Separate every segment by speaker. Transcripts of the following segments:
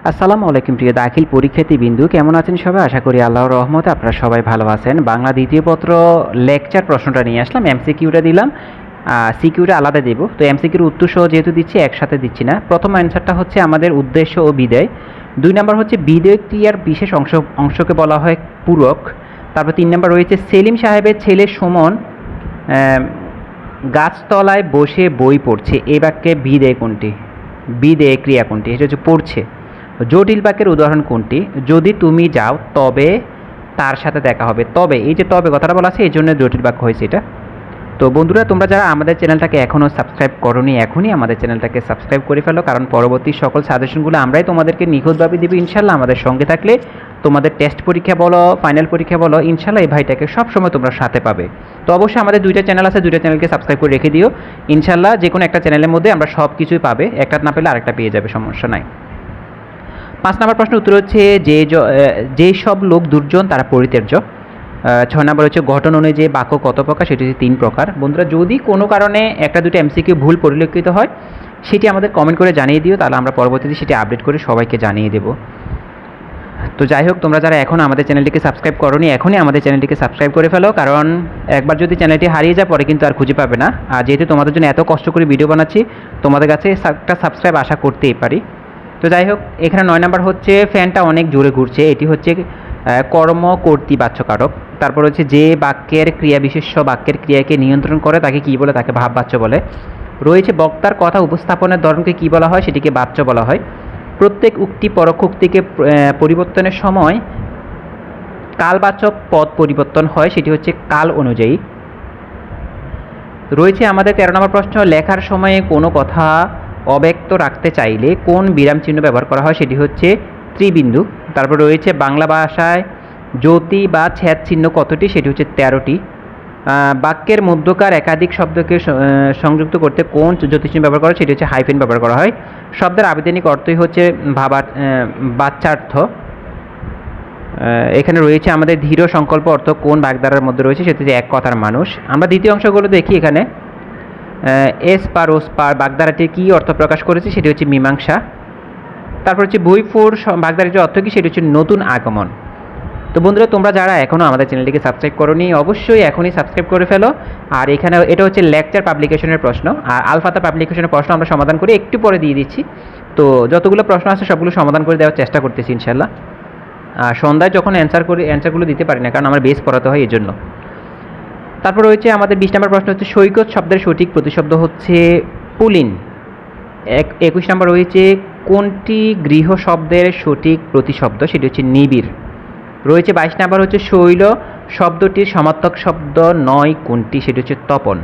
Speaker 1: আসসালামু আলাইকুম প্রিয় দাখিল পরীক্ষার্থী বিন্দু, কেমন আছেন সবাই? আশা করি আল্লাহর রহমতে আপনারা সবাই ভালো আছেন। বাংলা দ্বিতীয় পত্র লেকচার প্রশ্নটা নিয়ে আসলাম, এমসিকিউটা দিলাম, সিকিউটা আলাদা দেব। তো এমসিকিউর উত্তর সহ যেহেতু দিচ্ছি একসাথে দিচ্ছি না। প্রথম অ্যান্সারটা হচ্ছে আমাদের উদ্দেশ্য ও বিধেয়। 2 নম্বর হচ্ছে বিধেয় ক্রিয়ার বিশেষ অংশকে বলা হয় পূরক। তারপর 3 নম্বর রয়েছে সেলিম সাহেবের ছেলে সুমন গাছতলায় বসে বই পড়ছে। এই বাক্যে বিধেয় কোনটি? বিধেয় ক্রিয়া কোনটি? এটা হচ্ছে পড়ছে। জটিল বাক্যের উদাহরণ কোনটি? যদি তুমি যাও তবে তার সাথে দেখা হবে। তবে, এই যে তবে কথাটা বলা আছে এই জন্য জটিল বাক্য হয়েছে এটা। তো বন্ধুরা, তোমরা যারা আমাদের চ্যানেলটাকে এখনও সাবস্ক্রাইব করোনি, এখনই আমাদের চ্যানেলটাকে সাবস্ক্রাইব করে ফেলো, কারণ পরবর্তী সকল সাজেশনগুলো আমরাই তোমাদেরকে নিখুঁতভাবে দেবো ইনশাল্লাহ। আমাদের সঙ্গে থাকলে তোমাদের টেস্ট পরীক্ষা বলো, ফাইনাল পরীক্ষা বলো, ইনশাল্লাহ এই ভাইটাকে সবসময় তোমরা সাথে পাবে। তো অবশ্যই আমাদের 2টা চ্যানেল আছে, 2টা চ্যানেলকে সাবস্ক্রাইব করে রেখে দিও। ইনশাল্লাহ যে কোনো একটা চ্যানেলের মধ্যে আমরা সব কিছুই পাবে, একটা না পেলে আরেকটা পেয়ে যাবে, সমস্যা নাই। 5 নম্বর প্রশ্নের উত্তর হচ্ছে যেই সব লোক দুর্জন তারা পরিত্যাজ্য। 6 নম্বর হচ্ছে গঠন অনুযায়ী বাক্য কত প্রকার? সেটি হচ্ছে 3 প্রকার। বন্ধুরা, যদি কোনো কারণে একটা দুটো এমসিকিউ ভুল পরিলক্ষিত হয় সেটি আমাদের কমেন্ট করে জানিয়ে দিও, তাহলে আমরা পরবর্তীতে সেটি আপডেট করে সবাইকে জানিয়ে দেব। তো যাই হোক, তোমরা যারা এখনও আমাদের চ্যানেলটিকে সাবস্ক্রাইব করোনি এখনই আমাদের চ্যানেলটিকে সাবস্ক্রাইব করে ফেলো, কারণ একবার যদি চ্যানেলটি হারিয়ে যায় পরে কিন্তু আর খুঁজে পাবে না। আর যেহেতু তোমাদের জন্য এত কষ্ট করে ভিডিও বানাচ্ছি, তোমাদের কাছে একটা সাবস্ক্রাইব আশা করতেই পারি। তো যাই হোক, এখানে 9 নম্বর হচ্ছে ফ্যানটা অনেক জোরে ঘুরছে। এটি হচ্ছে কর্ম কর্তৃবাচ্যকারক। তারপর হচ্ছে যে বাক্যের ক্রিয়া বিশেষ্য বাক্যের ক্রিয়াকে নিয়ন্ত্রণ করে তাকে কী বলে? তাকে ভাববাচ্য বলে। রয়েছে বক্তার কথা উপস্থাপনের ধরনকে কী বলা হয়? সেটিকে বাচ্য বলা হয়। প্রত্যেক উক্তি পরোক্ষ উক্তিকে পরিবর্তনের সময় কালবাচক পদ পরিবর্তন হয়, সেটি হচ্ছে কাল অনুযায়ী। রয়েছে আমাদের 13 নম্বর প্রশ্ন, লেখার সময়ে কোনো কথা অব্যক্ত রাখতে চাইলে কোন বিরাম চিহ্ন ব্যবহার করা হয়? সেটি হচ্ছে ত্রিবিন্দু। তারপর রয়েছে বাংলা ভাষায় জ্যোতি বা ছেদ চিহ্ন কতটি? সেটি হচ্ছে 13টি। বাক্যের মধ্যকার একাধিক শব্দকে সংযুক্ত করতে কোন জ্যোতিচিহ্ন ব্যবহার করা হয়? সেটি হচ্ছে হাইফেন ব্যবহার করা হয়। শব্দের আবেদনিক অর্থই হচ্ছে বাচ্যার্থ। এখানে রয়েছে আমাদের ধীর সংকল্প অর্থ কোন বাগধারার মধ্যে রয়েছে? সেটি হচ্ছে এক কথার মানুষ। আমরা দ্বিতীয় অংশগুলো দেখি। এখানে এস পার ওস পার বাগধারাটির কী অর্থ প্রকাশ করেছে? সেটি হচ্ছে মীমাংসা। তারপর হচ্ছে বইফোর বাগধারাটির অর্থ কী? সেটি হচ্ছে নতুন আগমন। তো বন্ধুরা, তোমরা যারা এখনও আমাদের চ্যানেলটিকে সাবস্ক্রাইব করোনি অবশ্যই এখনই সাবস্ক্রাইব করে ফেলো। আর এখানে এটা হচ্ছে লেকচার পাবলিকেশনের প্রশ্ন, আর আলফাতা পাবলিকেশনের প্রশ্ন আমরা সমাধান করে একটু পরে দিয়ে দিচ্ছি। তো যতগুলো প্রশ্ন আছে সবগুলো সমাধান করে দেওয়ার চেষ্টা করতেছি ইনশাল্লাহ। সন্ধ্যায় যখন অ্যান্সারগুলো দিতে পারি না, কারণ আমার বেস পড়াতে হয় এই জন্য। তারপর রয়েছে আমাদের 20 নম্বর প্রশ্ন হচ্ছে সৈকত শব্দের সঠিক প্রতিশব্দ হচ্ছে পুলিন। 21 নম্বর রয়েছে কোনটি গৃহ শব্দের সঠিক প্রতিশব্দ? সেটি হচ্ছে নিবিড়। রয়েছে 22 নম্বর হচ্ছে শৈল শব্দটির সমার্থক শব্দ নয় কোনটি? সেটি হচ্ছে তপন।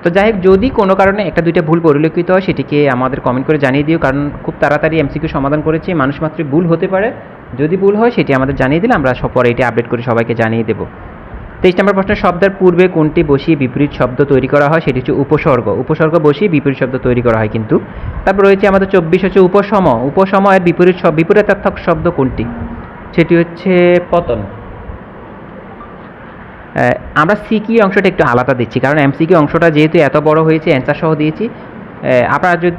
Speaker 1: তো যাই হোক, যদি কোনো কারণে একটা দুইটা ভুল পরিলক্ষিত হয় সেটিকে আমাদের কমেন্ট করে জানিয়ে দিও, কারণ খুব তাড়াতাড়ি এমসিকিউ সমাধান করেছি, মানুষ মাত্রই ভুল হতে পারে। যদি ভুল হয় সেটি আমাদের জানিয়ে দিলে আমরা পরে এটি আপডেট করে সবাইকে জানিয়ে দেবো। 23 নম্বর প্রশ্ন, শব্দের পূর্বে কোনটি বসিয়ে বিপরীত শব্দ তৈরি করা হয়? সেটি হচ্ছে উপসর্গ। উপসর্গ বসিয়ে বিপরীত শব্দ তৈরি করা হয় কিন্তু। তারপর রয়েছে আমাদের 24 হচ্ছে উপশম। উপশমের বিপরীতার্থক শব্দ কোনটি? সেটি হচ্ছে পতন। আমরা সিকিউ অংশটা একটু আলাদা দিচ্ছি, কারণ এমসিকিউ অংশটা যেহেতু এত বড় হয়েছে অ্যান্সার সহ দিয়েছি।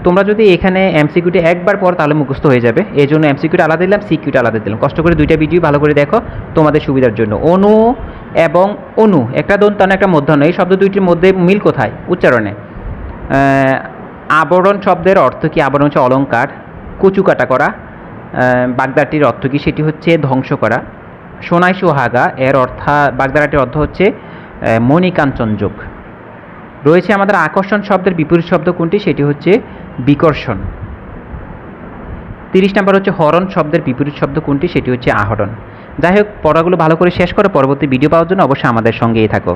Speaker 1: তোমরা যদি এখানে এমসিকিউটি একবার পর তাহলে মুখস্থ হয়ে যাবে, এই জন্য এমসিকিউটা আলাদা দিলাম, সিকিউটা আলাদা দিলাম। কষ্ট করে 2টা ভিডিও ভালো করে দেখো তোমাদের সুবিধার জন্য। অনু এবং অনু, একটা দন্তান্ন একটা মূর্ধন্য, এই শব্দ দুইটির মধ্যে মিল কোথায়? উচ্চারণে। আবরণ শব্দের অর্থ কি? আবরণ হচ্ছে অলঙ্কার। কুচুকাটা করা। বাগদাটির অর্থ কি? সেটি হচ্ছে ধ্বংস করা। সোনাই সোহাগা এর বাগধারাটির অর্থ হচ্ছে মণিকাঞ্চনযোগ। রয়েছে আমাদের আকর্ষণ শব্দের বিপরীত শব্দ কোনটি? সেটি হচ্ছে বিকর্ষণ। 30 নম্বর হচ্ছে হরণ শব্দের বিপরীত শব্দ কোনটি? সেটি হচ্ছে আহরণ। যাই হোক, পড়াগুলো ভালো করে শেষ করে পরবর্তী ভিডিও পাওয়ার জন্য অবশ্যই আমাদের সঙ্গেই থাকো।